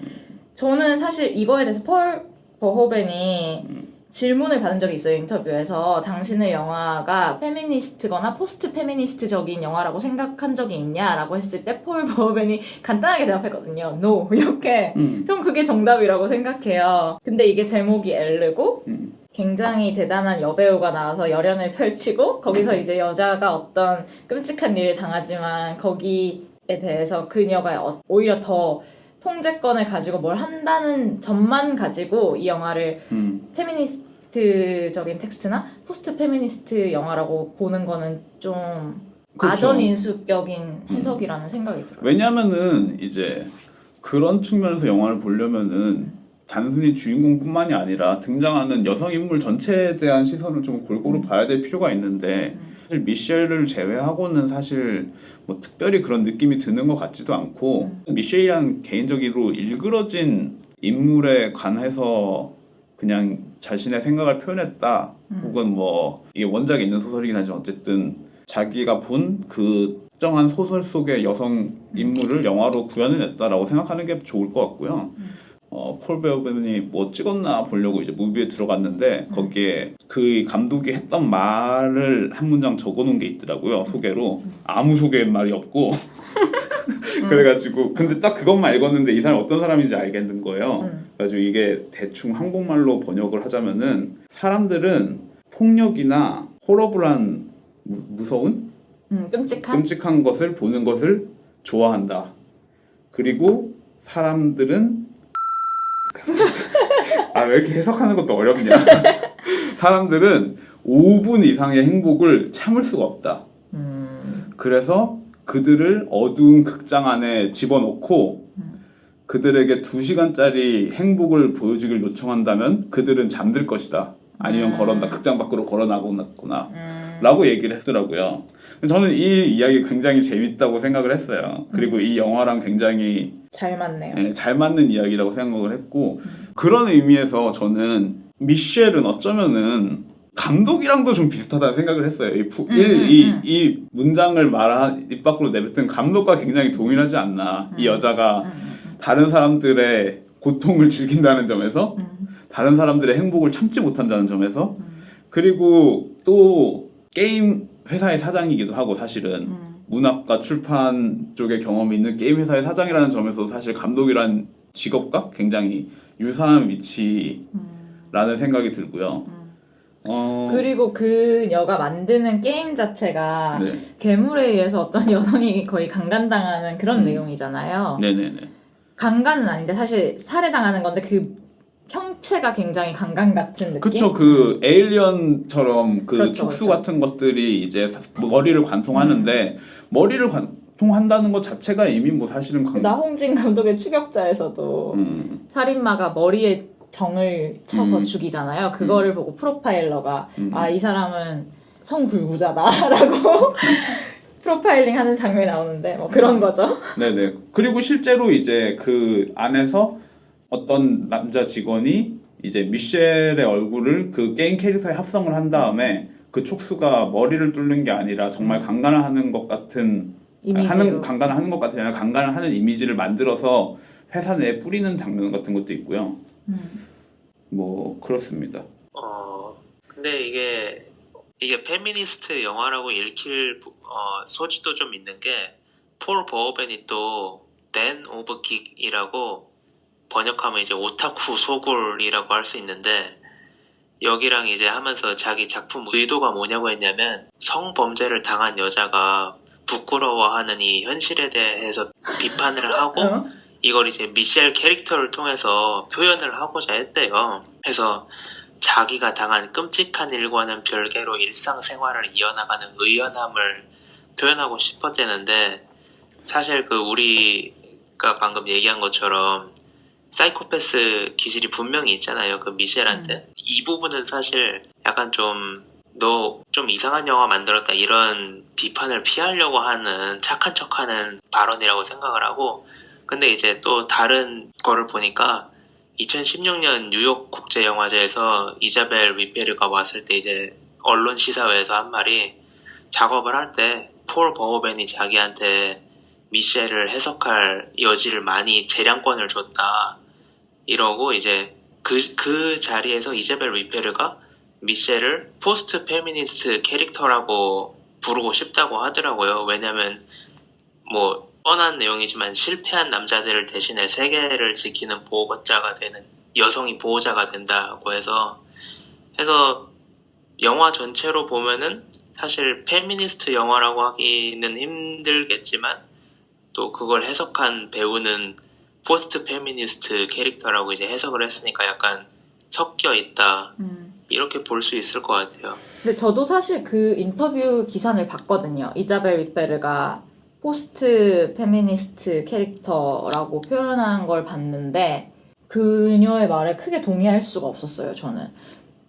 저는 사실 이거에 대해서 폴 버호벤이 질문을 받은 적이 있어요. 인터뷰에서 당신의 영화가 페미니스트거나 포스트 페미니스트적인 영화라고 생각한 적이 있냐라고 했을 때 폴 버호벤이 간단하게 대답했거든요. No 이렇게. 좀 그게 정답이라고 생각해요. 근데 이게 제목이 엘르고 굉장히 대단한 여배우가 나와서 열연을 펼치고 거기서 이제 여자가 어떤 끔찍한 일을 당하지만 거기에 대해서 그녀가 오히려 더 통제권을 가지고 뭘 한다는 점만 가지고 이 영화를 페미니스트적인 텍스트나 포스트 페미니스트 영화라고 보는 거는 좀 그렇죠. 아전인수격인 해석이라는 생각이 들어요. 왜냐면은 이제 그런 측면에서 영화를 보려면은 단순히 주인공뿐만이 아니라 등장하는 여성 인물 전체에 대한 시선을 좀 골고루 봐야 될 필요가 있는데 사실 미셸을 제외하고는 사실 뭐 특별히 그런 느낌이 드는 것 같지도 않고 미셸이란 개인적으로 일그러진 인물에 관해서 그냥 자신의 생각을 표현했다 혹은 뭐 이게 원작에 있는 소설이긴 하지만 어쨌든 자기가 본 그 특정한 소설 속의 여성 인물을 영화로 구현해냈다라고 생각하는 게 좋을 것 같고요. 폴 베어벤이 뭐 찍었나 보려고 이제 무비에 들어갔는데 거기에 그 감독이 했던 말을 한 문장 적어놓은 게 있더라고요. 소개로 아무 소개 말이 없고 그래가지고 근데 딱 그것만 읽었는데 이 사람이 어떤 사람인지 알겠는 거예요. 그래가지고 이게 대충 한국말로 번역을 하자면은 사람들은 폭력이나 호러블한 무서운 끔찍한 것을 보는 것을 좋아한다. 그리고 사람들은 왜 이렇게 해석하는 것도 어렵냐. 사람들은 5분 이상의 행복을 참을 수가 없다. 그래서 그들을 어두운 극장 안에 집어넣고 그들에게 2시간짜리 행복을 보여주길 요청한다면 그들은 잠들 것이다. 아니면 극장 밖으로 걸어나거나 라고 얘기를 했더라고요. 저는 이 이야기 굉장히 재밌다고 생각을 했어요. 그리고 이 영화랑 굉장히 잘 맞네요. 네, 잘 맞는 이야기라고 생각을 했고 그런 의미에서 저는 미셸은 어쩌면은 감독이랑도 좀 비슷하다는 생각을 했어요. 이 문장을 입 밖으로 내뱉은 감독과 굉장히 동일하지 않나. 이 여자가 다른 사람들의 고통을 즐긴다는 점에서 다른 사람들의 행복을 참지 못한다는 점에서 그리고 또 게임 회사의 사장이기도 하고 사실은 문학과 출판 쪽에 경험이 있는 게임 회사의 사장이라는 점에서 사실 감독이란 직업과 굉장히 유사한 위치라는 생각이 들고요. 그리고 그녀가 만드는 게임 자체가 네. 괴물에 의해서 어떤 여성이 거의 강간당하는 그런 내용이잖아요. 네네네. 강간은 아닌데 사실 살해당하는 건데 그 형체가 굉장히 강간 같은 느낌? 그쵸. 그 에일리언처럼 그 그렇죠, 촉수 그렇죠. 같은 것들이 이제 머리를 관통하는데 머리를 관통한다는 것 자체가 이미 뭐 사실은 나홍진 감독의 추격자에서도 살인마가 머리에 정을 쳐서 죽이잖아요. 그거를 보고 프로파일러가 이 사람은 성불구자다라고 프로파일링 하는 장면이 나오는데 뭐 그런 거죠. 네네. 그리고 실제로 이제 그 안에서 어떤 남자 직원이 이제 미셸의 얼굴을 그 게임 캐릭터에 합성을 한 다음에 그 촉수가 머리를 뚫는 게 아니라 정말 강간을 하는 것 같은 강간을 하는 것 같은 게 아니라 강간을 하는 이미지를 만들어서 회사 내에 뿌리는 장면 같은 것도 있고요. 뭐 그렇습니다. 근데 이게 페미니스트 영화라고 읽힐 소지도 좀 있는 게 폴 버호벤이 또 댄 오브 긱이라고 번역하면 이제 오타쿠 소굴이라고 할 수 있는데 여기랑 이제 하면서 자기 작품 의도가 뭐냐고 했냐면 성범죄를 당한 여자가 부끄러워하는 이 현실에 대해서 비판을 하고 이걸 이제 미셸 캐릭터를 통해서 표현을 하고자 했대요. 그래서 자기가 당한 끔찍한 일과는 별개로 일상생활을 이어나가는 의연함을 표현하고 싶었대는데 사실 그 우리가 방금 얘기한 것처럼 사이코패스 기질이 분명히 있잖아요. 그 미셸한테. 이 부분은 사실 약간 너 좀 이상한 영화 만들었다 이런 비판을 피하려고 하는 착한 척하는 발언이라고 생각을 하고 근데 이제 또 다른 거를 보니까 2016년 뉴욕 국제영화제에서 이자벨 위페르가 왔을 때 이제 언론 시사회에서 한 말이 작업을 할 때 폴 버호벤이 자기한테 미셸을 해석할 여지를 많이 재량권을 줬다. 이러고 이제 그 자리에서 이자벨 위페르가 미셸을 포스트 페미니스트 캐릭터라고 부르고 싶다고 하더라고요. 왜냐면 뭐 뻔한 내용이지만 실패한 남자들을 대신해 세계를 지키는 보호자가 되는 여성이 보호자가 된다고 해서 영화 전체로 보면은 사실 페미니스트 영화라고 하기는 힘들겠지만 또 그걸 해석한 배우는 포스트 페미니스트 캐릭터라고 이제 해석을 했으니까 약간 섞여 있다 이렇게 볼 수 있을 것 같아요. 근데 저도 사실 그 인터뷰 기사를 봤거든요. 이자벨 윗베르가 포스트 페미니스트 캐릭터라고 표현한 걸 봤는데 그녀의 말에 크게 동의할 수가 없었어요. 저는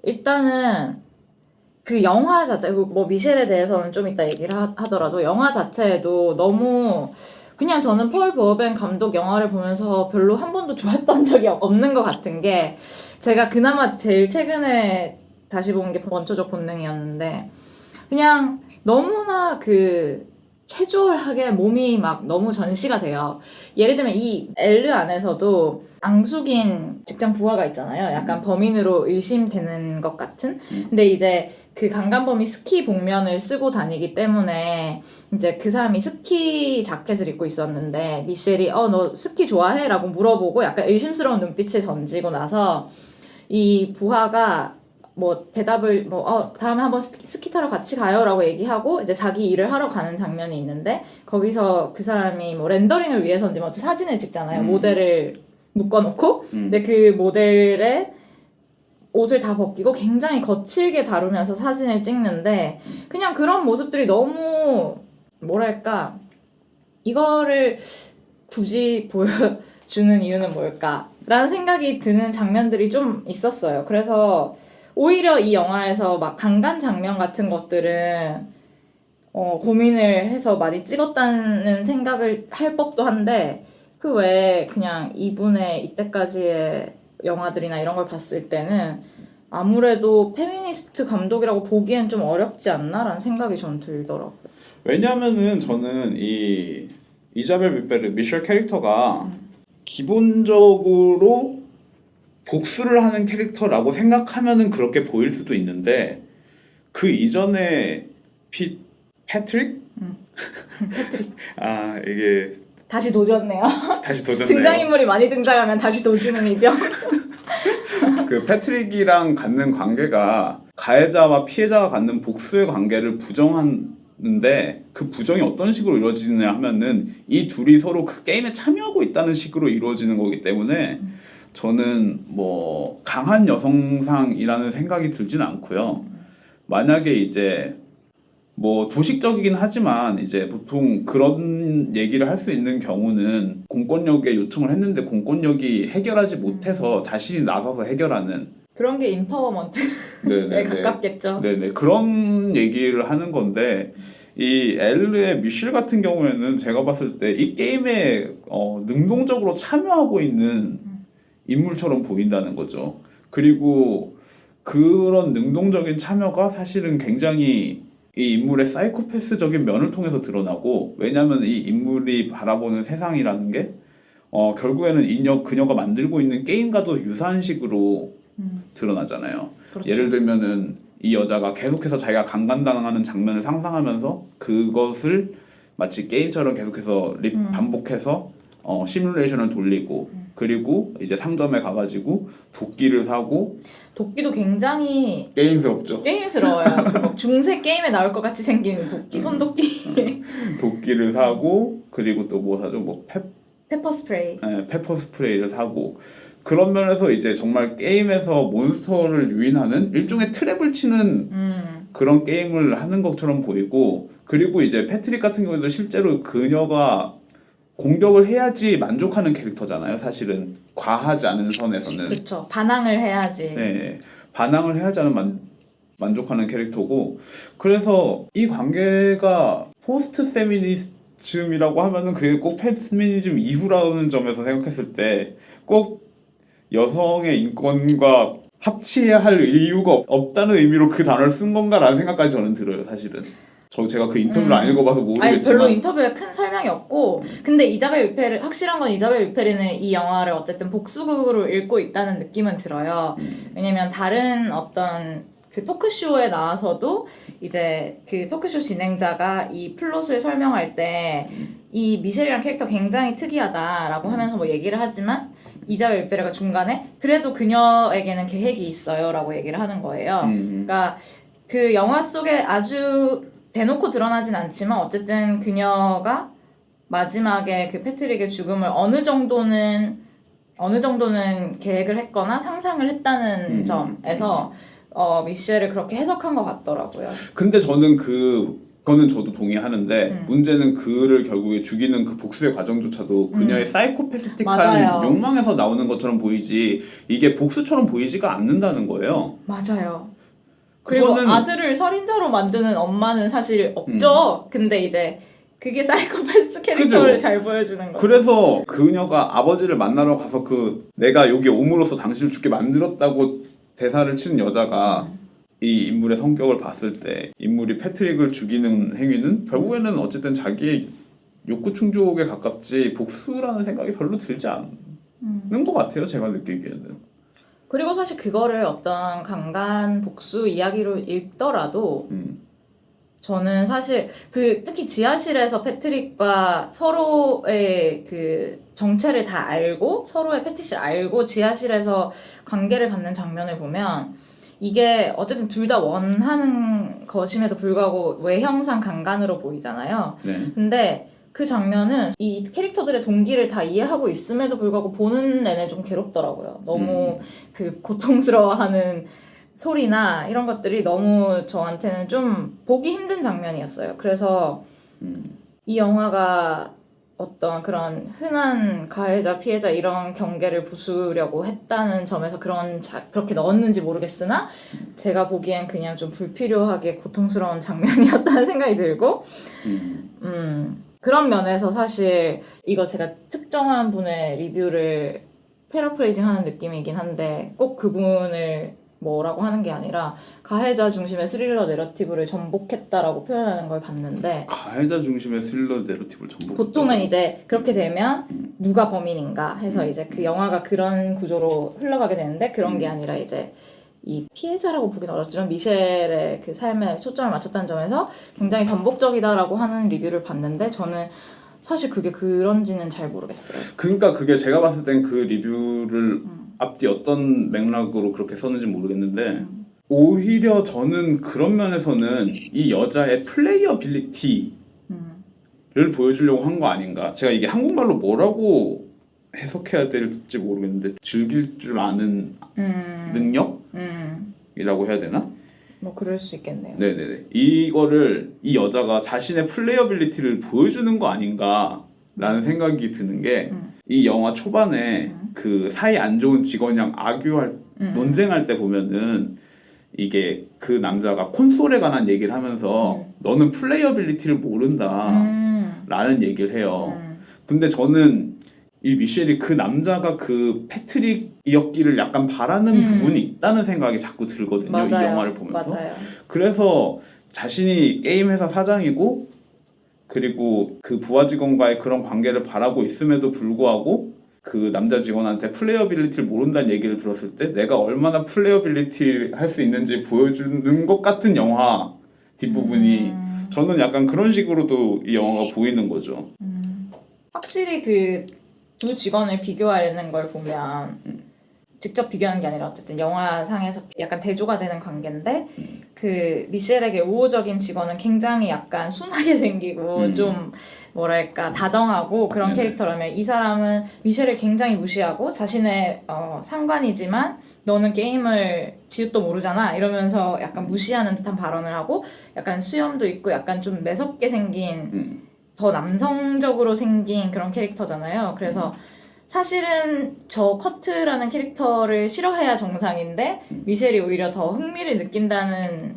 일단은 그 영화 자체, 뭐 미셸에 대해서는 좀 이따 얘기를 하더라도 영화 자체에도 너무 그냥 저는 폴 버벤 감독 영화를 보면서 별로 한 번도 좋았던 적이 없는 것 같은 게 제가 그나마 제일 최근에 다시 본 게 원초적 본능이었는데 그냥 너무나 그 캐주얼하게 몸이 막 너무 전시가 돼요. 예를 들면 이 엘르 안에서도 앙숙인 직장 부하가 있잖아요. 약간 범인으로 의심되는 것 같은. 근데 이제 그 강간범이 스키 복면을 쓰고 다니기 때문에 이제 그 사람이 스키 자켓을 입고 있었는데 미셸이 너 스키 좋아해? 라고 물어보고 약간 의심스러운 눈빛을 던지고 나서 이 부하가 뭐 대답을 다음에 한번 스키 타러 같이 가요 라고 얘기하고 이제 자기 일을 하러 가는 장면이 있는데 거기서 그 사람이 뭐 렌더링을 위해서인지 뭐 사진을 찍잖아요. 모델을 묶어놓고 근데 그 모델의 옷을 다 벗기고 굉장히 거칠게 다루면서 사진을 찍는데 그냥 그런 모습들이 너무 뭐랄까 이거를 굳이 보여주는 이유는 뭘까 라는 생각이 드는 장면들이 좀 있었어요. 그래서 오히려 이 영화에서 막 강간 장면 같은 것들은 고민을 해서 많이 찍었다는 생각을 할 법도 한데 그 외에 그냥 이분의 이때까지의 영화들이나 이런 걸 봤을 때는 아무래도 페미니스트 감독이라고 보기엔 좀 어렵지 않나라는 생각이 전 들더라고요. 왜냐면은 저는 이 이자벨 윗베르 미셸 캐릭터가 기본적으로 복수를 하는 캐릭터라고 생각하면은 그렇게 보일 수도 있는데 그 이전에 패트릭? 패트릭. 아 이게 다시 도졌네요. 다시 도전네요. 등장인물이 많이 등장하면 다시 도지는 이병. 그 패트릭이랑 갖는 관계가 가해자와 피해자가 갖는 복수의 관계를 부정하는데 그 부정이 어떤 식으로 이루어지느냐 하면은 이 둘이 서로 그 게임에 참여하고 있다는 식으로 이루어지는 거기 때문에 저는 뭐 강한 여성상이라는 생각이 들진 않고요. 만약에 이제 뭐 도식적이긴 하지만 이제 보통 그런 얘기를 할 수 있는 경우는 공권력에 요청을 했는데 공권력이 해결하지 못해서 자신이 나서서 해결하는 그런 게 인파워먼트에 가깝겠죠. 네네 그런 얘기를 하는 건데 이 엘르의 미셸 같은 경우에는 제가 봤을 때 이 게임에 능동적으로 참여하고 있는 인물처럼 보인다는 거죠. 그리고 그런 능동적인 참여가 사실은 굉장히 이 인물의 사이코패스적인 면을 통해서 드러나고 왜냐하면 이 인물이 바라보는 세상이라는 게 결국에는 그녀가 만들고 있는 게임과도 유사한 식으로 드러나잖아요. 그렇죠. 예를 들면은 이 여자가 계속해서 자기가 강간당하는 장면을 상상하면서 그것을 마치 게임처럼 계속해서 반복해서 시뮬레이션을 돌리고 그리고 이제 상점에 가가지고 도끼를 사고 도끼도 굉장히 게임스럽죠. 게임스러워요. 그리고 중세 게임에 나올 것 같이 생긴 도끼, 손도끼. 도끼를 사고 그리고 또 뭐 사죠? 뭐 페퍼 스프레이. 네, 페퍼 스프레이를 사고 그런 면에서 이제 정말 게임에서 몬스터를 유인하는 일종의 트랩을 치는 그런 게임을 하는 것처럼 보이고 그리고 이제 패트릭 같은 경우에도 실제로 그녀가 공격을 해야지 만족하는 캐릭터잖아요. 사실은 과하지 않은 선에서는. 그렇죠. 반항을 해야지. 네, 반항을 해야지 않은 만족하는 캐릭터고 그래서 이 관계가 포스트 페미니즘이라고 하면은 그게 꼭 페미니즘 이후라는 점에서 생각했을 때 꼭 여성의 인권과 합치해야 할 이유가 없다는 의미로 그 단어를 쓴 건가라는 생각까지 저는 들어요. 사실은. 제가 그 인터뷰를 안 읽어봐서 모르겠지만 별로 인터뷰에 큰 설명이 없고 근데 이자벨 윗페르 확실한 건 이자벨 윗페르는 이 영화를 어쨌든 복수극으로 읽고 있다는 느낌은 들어요. 왜냐면 다른 어떤 그 토크쇼에 나와서도 이제 그 토크쇼 진행자가 이 플롯을 설명할 때 이 미셸이라는 캐릭터 굉장히 특이하다라고 하면서 뭐 얘기를 하지만 이자벨 윗페르가 중간에 그래도 그녀에게는 계획이 있어요라고 얘기를 하는 거예요. 그러니까 그 영화 속에 아주 대놓고 드러나진 않지만 어쨌든 그녀가 마지막에 그 패트릭의 죽음을 어느 정도는 계획을 했거나 상상을 했다는 점에서 미셸을 그렇게 해석한 것 같더라고요. 근데 저는 그거는 저도 동의하는데 문제는 그를 결국에 죽이는 그 복수의 과정조차도 그녀의 사이코패스틱한 맞아요. 욕망에서 나오는 것처럼 보이지 이게 복수처럼 보이지가 않는다는 거예요. 맞아요. 그리고 그거는 아들을 살인자로 만드는 엄마는 사실 없죠. 근데 이제 그게 사이코패스 캐릭터를 그죠? 잘 보여주는 거죠. 그래서 그녀가 아버지를 만나러 가서 내가 여기 옴으로써 당신을 죽게 만들었다고 대사를 치는 여자가 이 인물의 성격을 봤을 때 인물이 패트릭을 죽이는 행위는 결국에는 어쨌든 자기의 욕구 충족에 가깝지 복수라는 생각이 별로 들지 않는 것 같아요. 제가 느끼기에는. 그리고 사실 그거를 어떤 강간 복수 이야기로 읽더라도 저는 사실 특히 지하실에서 패트릭과 서로의 그 정체를 다 알고 서로의 패티시를 알고 지하실에서 관계를 갖는 장면을 보면 이게 어쨌든 둘 다 원하는 것임에도 불구하고 외형상 강간으로 보이잖아요. 네. 근데 그 장면은 이 캐릭터들의 동기를 다 이해하고 있음에도 불구하고 보는 내내 좀 괴롭더라고요. 너무 그 고통스러워하는 소리나 이런 것들이 너무 저한테는 좀 보기 힘든 장면이었어요. 그래서 이 영화가 어떤 그런 흔한 가해자, 피해자 이런 경계를 부수려고 했다는 점에서 그렇게 넣었는지 모르겠으나 제가 보기엔 그냥 좀 불필요하게 고통스러운 장면이었다는 생각이 들고 그런 면에서 사실 이거 제가 특정한 분의 리뷰를 패러프레이징 하는 느낌이긴 한데 꼭 그분을 뭐라고 하는 게 아니라 가해자 중심의 스릴러 내러티브를 전복했다라고 표현하는 걸 봤는데 가해자 중심의 스릴러 내러티브를 전복. 보통은 이제 그렇게 되면 누가 범인인가 해서 이제 그 영화가 그런 구조로 흘러가게 되는데 그런 게 아니라 이제 이 피해자라고 보긴 어렵지만 미셸의 그 삶에 초점을 맞췄다는 점에서 굉장히 전복적이다라고 하는 리뷰를 봤는데 저는 사실 그게 그런지는 잘 모르겠어요. 그러니까 그게 제가 봤을 땐 그 리뷰를 앞뒤 어떤 맥락으로 그렇게 썼는지 모르겠는데 오히려 저는 그런 면에서는 이 여자의 플레이어빌리티를 보여주려고 한 거 아닌가. 제가 이게 한국말로 뭐라고 해석해야 될지 모르겠는데 즐길 줄 아는 능력이라고 해야 되나? 뭐 그럴 수 있겠네요. 네네네. 이거를 이 여자가 자신의 플레이어빌리티를 보여주는 거 아닌가라는 생각이 드는 게 이 영화 초반에 그 사이 안 좋은 직원이랑 논쟁할 때 보면은 이게 그 남자가 콘솔에 관한 얘기를 하면서 너는 플레이어빌리티를 모른다라는 얘기를 해요. 근데 저는 이 미셸이 그 남자가 그 패트릭이었기를 약간 바라는 부분이 있다는 생각이 자꾸 들거든요. 맞아요. 이 영화를 보면서. 맞아요. 그래서 자신이 게임 회사 사장이고 그리고 그 부하 직원과의 그런 관계를 바라고 있음에도 불구하고 그 남자 직원한테 플레이어빌리티를 모른다는 얘기를 들었을 때 내가 얼마나 플레이어빌리티 할 수 있는지 보여주는 것 같은 영화 뒷부분이 저는 약간 그런 식으로도 이 영화가 보이는 거죠. 확실히 그 두 직원을 비교하는 걸 보면 직접 비교하는 게 아니라 어쨌든 영화상에서 약간 대조가 되는 관계인데 그 미셸에게 우호적인 직원은 굉장히 약간 순하게 생기고 좀 뭐랄까 다정하고 그런 네네. 캐릭터라면 이 사람은 미셸을 굉장히 무시하고 자신의 상관이지만 너는 게임을 지읒도 모르잖아 이러면서 약간 무시하는 듯한 발언을 하고 약간 수염도 있고 약간 좀 매섭게 생긴 더 남성적으로 생긴 그런 캐릭터잖아요. 그래서 사실은 저 커트라는 캐릭터를 싫어해야 정상인데 미셸이 오히려 더 흥미를 느낀다는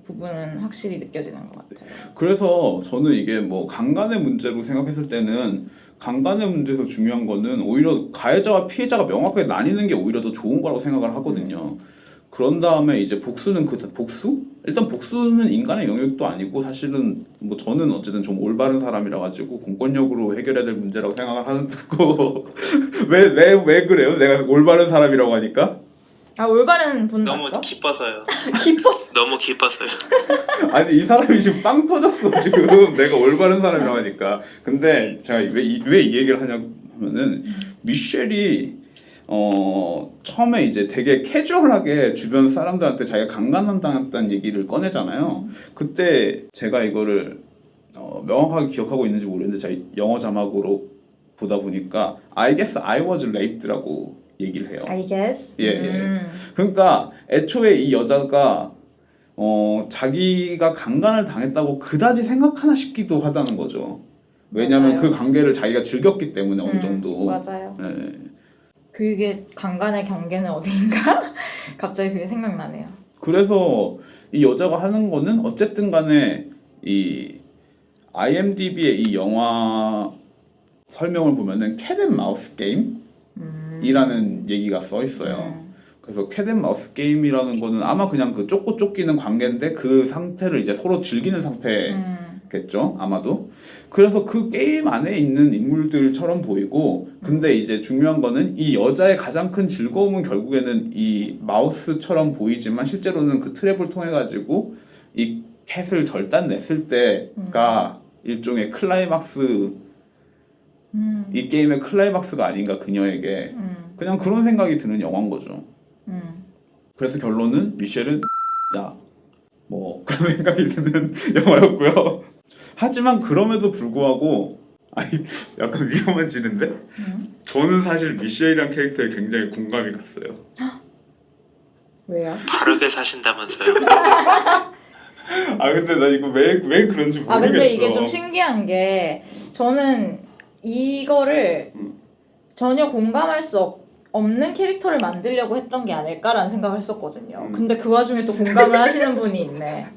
부분은 확실히 느껴지는 것 같아요. 그래서 저는 이게 뭐 강간의 문제로 생각했을 때는 강간의 문제에서 중요한 거는 오히려 가해자와 피해자가 명확하게 나뉘는 게 오히려 더 좋은 거라고 생각을 하거든요. 그런 다음에 이제 복수는 복수? 일단 복수는 인간의 영역도 아니고 사실은 뭐 저는 어쨌든 좀 올바른 사람이라 가지고 공권력으로 해결해야 될 문제라고 생각을 하는 거. 왜 그래요? 내가 올바른 사람이라고 하니까? 아 올바른 분 너무 맞죠? 기뻐서요. 기뻤어. 너무 기뻐서요. 아니 이 사람이 지금 빵 터졌어 지금 내가 올바른 사람이라고 하니까. 근데 제가 왜 이 얘기를 하냐면은 미셸이 처음에 이제 되게 캐주얼하게 주변 사람들한테 자기가 강간당했다는 얘기를 꺼내잖아요. 그때 제가 이거를 명확하게 기억하고 있는지 모르겠는데 제가 영어 자막으로 보다 보니까 I guess I was raped라고 얘기를 해요. I guess. 예. 그러니까 애초에 이 여자가 자기가 강간을 당했다고 그다지 생각하나 싶기도 하다는 거죠. 왜냐하면 맞아요. 그 관계를 자기가 즐겼기 때문에 어느 정도. 맞아요. 예. 그게 강간의 경계는 어디인가? 갑자기 그게 생각나네요. 그래서 이 여자가 하는 거는 어쨌든 간에 이 IMDb의 이 영화 설명을 보면은 캣앤마우스 게임이라는 얘기가 써 있어요. 그래서 캣앤마우스 게임이라는 거는 아마 그냥 그 쫓고 쫓기는 관계인데 그 상태를 이제 서로 즐기는 상태겠죠, 아마도. 그래서 그 게임 안에 있는 인물들처럼 보이고, 근데 이제 중요한 거는 이 여자의 가장 큰 즐거움은 결국에는 이 마우스처럼 보이지만 실제로는 그 트랩을 통해 가지고 이 캣을 절단냈을 때가 일종의 클라이막스, 이 게임의 클라이막스가 아닌가 그녀에게. 그냥 그런 생각이 드는 영화인 거죠. 그래서 결론은 미셸은 야, 뭐 그런 생각이 드는 영화였고요. 하지만 그럼에도 불구하고 아니 약간 위험해지는데 저는 사실 미셸이란 캐릭터에 굉장히 공감이 갔어요. 왜요? 바르게 사신다면서요. 아 근데 나 이거 왜 그런지 모르겠어. 아 근데 이게 좀 신기한 게 저는 이거를 전혀 공감할 수 없는 캐릭터를 만들려고 했던 게 아닐까라는 생각을 했었거든요. 근데 그 와중에 또 공감을 하시는 분이 있네.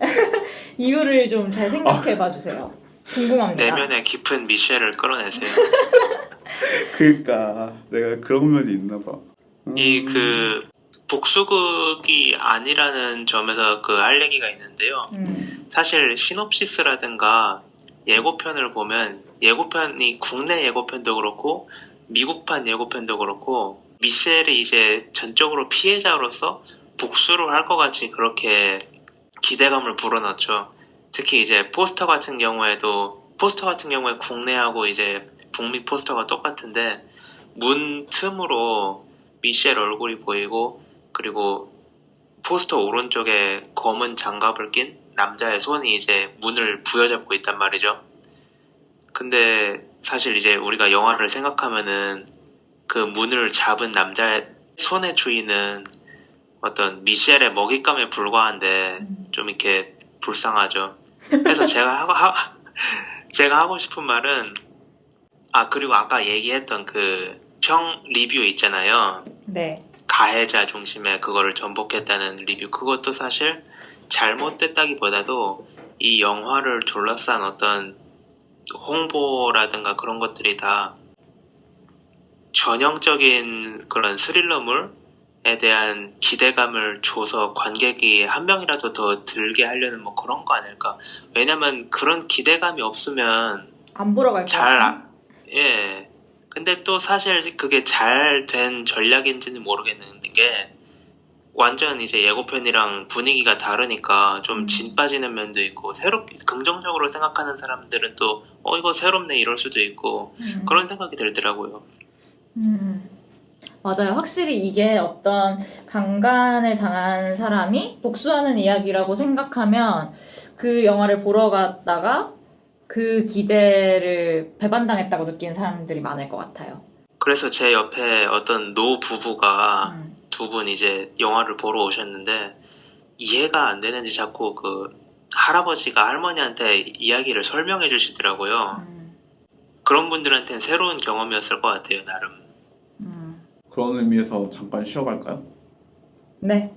이유를 좀 잘 생각해 봐주세요. 궁금합니다. 내면의 깊은 미셸을 끌어내세요. 그러니까 내가 그런 면이 있나 봐. 이 그 복수극이 아니라는 점에서 그 할 얘기가 있는데요. 사실 시놉시스라든가 예고편을 보면 예고편이 국내 예고편도 그렇고 미국판 예고편도 그렇고 미셸이 이제 전적으로 피해자로서 복수를 할 것 같이 그렇게 기대감을 불어넣죠. 특히 이제 포스터 같은 경우에 국내하고 이제 북미 포스터가 똑같은데 문 틈으로 미셸 얼굴이 보이고 그리고 포스터 오른쪽에 검은 장갑을 낀 남자의 손이 이제 문을 부여잡고 있단 말이죠. 근데 사실 이제 우리가 영화를 생각하면은 그 문을 잡은 남자의 손의 주인은 어떤 미셸의 먹잇감에 불과한데 좀 이렇게 불쌍하죠. 그래서 제가 하고 싶은 말은 그리고 아까 얘기했던 그 평 리뷰 있잖아요. 네. 가해자 중심의 그거를 전복했다는 리뷰, 그것도 사실 잘못됐다기보다도 이 영화를 둘러싼 어떤 홍보라든가 그런 것들이 다 전형적인 그런 스릴러물에 대한 기대감을 줘서 관객이 한 명이라도 더 들게 하려는 뭐 그런 거 아닐까. 왜냐면 그런 기대감이 없으면 안 보러 갈 거야. 예. 근데 또 사실 그게 잘 된 전략인지는 모르겠는 게 완전 이제 예고편이랑 분위기가 다르니까 좀 진 빠지는 면도 있고 긍정적으로 생각하는 사람들은 또 이거 새롭네 이럴 수도 있고 그런 생각이 들더라고요. 맞아요. 확실히 이게 어떤 강간을 당한 사람이 복수하는 이야기라고 생각하면 그 영화를 보러 갔다가 그 기대를 배반당했다고 느끼는 사람들이 많을 것 같아요. 그래서 제 옆에 어떤 노 부부가 두 분 이제 영화를 보러 오셨는데 이해가 안 되는지 자꾸 그 할아버지가 할머니한테 이야기를 설명해 주시더라고요. 그런 분들한테는 새로운 경험이었을 것 같아요, 나름. 그런 의미에서 잠깐 쉬어갈까요? 네.